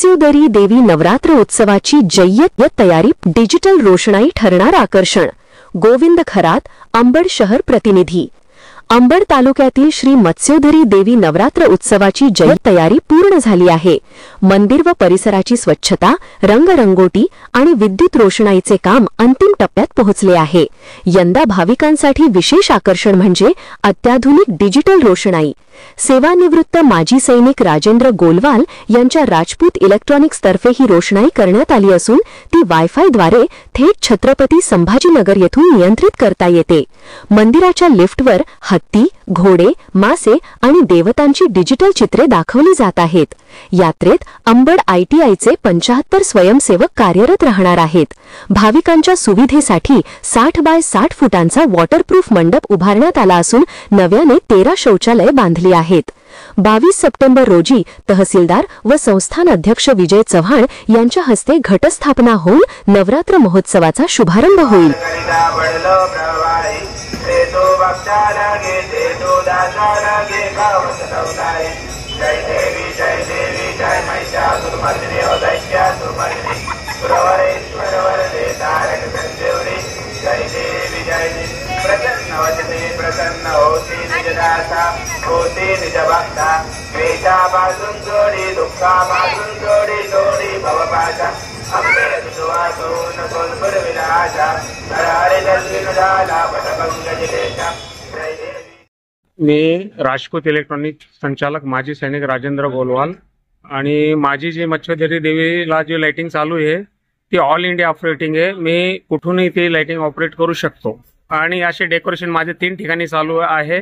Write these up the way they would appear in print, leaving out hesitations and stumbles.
मत्स्योदरी देवी नवरात्र उत्सवाची जय्यत तयारी, डिजिटल रोषणाई ठरणार आकर्षण। गोविंद खरात, अंबड शहर प्रतिनिधी। अंबड तालुक्यातील श्री मत्स्योदरी देवी नवरात्र उत्सवाची जय्यत तयारी पूर्ण झाली आहे। मंदिर व परिसराची स्वच्छता, रंगरंगोटी आणि विद्युत रोषणाईचे काम अंतिम टप्प्यात पोहोचले आहे। यंदा भाविकांसाठी विशेष आकर्षण म्हणजे अत्याधुनिक डिजिटल रोषणाई। सेवानिवृत्त माजी सैनिक राजेंद्र गोलवाल यांच्या राजपूत इलेक्ट्रॉनिक्स तर्फे ही रोषणाई करण्यात आली असून ती वायफायद्वारे थेट छत्रपती संभाजीनगर येथून नियंत्रित करता येते। मंदिराच्या लिफ्टवर हत्ती, घोडे, मासे आणि देवतांची डिजिटल चित्रे दाखवली जात आहेत। यात्रेत अंबड ITIचे 75 स्वयंसेवक कार्यरत राहणार आहेत। भाविकांच्या सुविधेसाठी 60 बाय 60 फुटांचा वॉटरप्रूफ मंडप उभारण्यात आला असून नव्याने 13 शौचालये बांधली आहेत। 22 सप्टेंबर रोजी तहसीलदार व संस्थान अध्यक्ष विजय चव्हाण यांच्या हस्ते घटस्थापना होऊन नवरात्र महोत्सवाचा शुभारंभ होईल। प्रसन्न होती निजदासा होती निजभक्ता क्लेशापासून सोडी दुःखापासून सोडी भवपाशा अंबे सुवासून सोलपुर विलासा हरे दर्शन झाला पटपंकजलेशा। मी राजपूत इलेक्ट्रॉनिक संचालक माजी सैनिक राजेंद्र गोलवाल आणि माझी जी मत्स्योदरी देवीला जी लाइटिंग चालू आहे ती ऑल इंडिया ऑपरेटिंग आहे। मी कुठूनही ती लाइटिंग ऑपरेट करू शकतो आणि असे डेकोरेशन माझे 3 ठिकाणी चालू आहे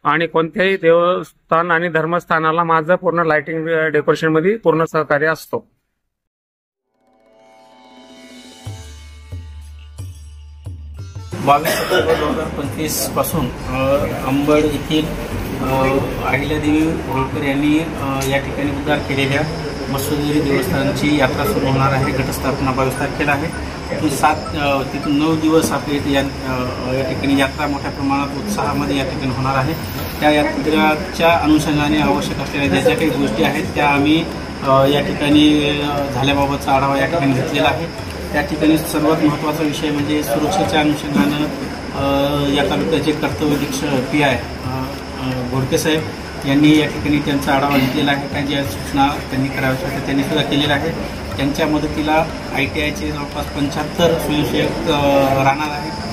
आणि कोणत्याही देवस्थान आणि धर्मस्थानाला माझं पूर्ण लाइटिंग डेकोरेशन मध्ये पूर्ण सहकार्य असतो। 22 सप्टेंबर 2025 पासून अंबड येथील अहिल्यादेवी होळकर यांनी या ठिकाणी उद्धार केलेल्या मत्स्योदरी देवस्थानची यात्रा सुरू होणार आहे। घटस्थापना 22 तारखेला आहे। तिथून 9 दिवस आपल्या इथे या ठिकाणी यात्रा मोठ्या प्रमाणात उत्साहामध्ये या ठिकाणी होणार आहे। त्या यात्रेच्या अनुषंगाने आवश्यक असलेल्या ज्या काही गोष्टी आहेत त्या आम्ही या ठिकाणी झाल्याबाबतचा आढावा या ठिकाणी घेतलेला आहे। त्या ठिकाणी सर्वात महत्त्वाचा विषय म्हणजे सुरक्षेच्या अनुषंगानं या तालुक्याचे कर्तव्य अधीक्षक PI घोडके साहेब यांनी या ठिकाणी त्यांचा आढावा घेतलेला आहे। काही ज्या सूचना त्यांनी कराव्याच्या होत्या त्यांनी सुद्धा केलेल्या आहे। त्यांच्या मदतीला ITIचे जवळपास 75 स्वयंसेवक राहणार आहेत।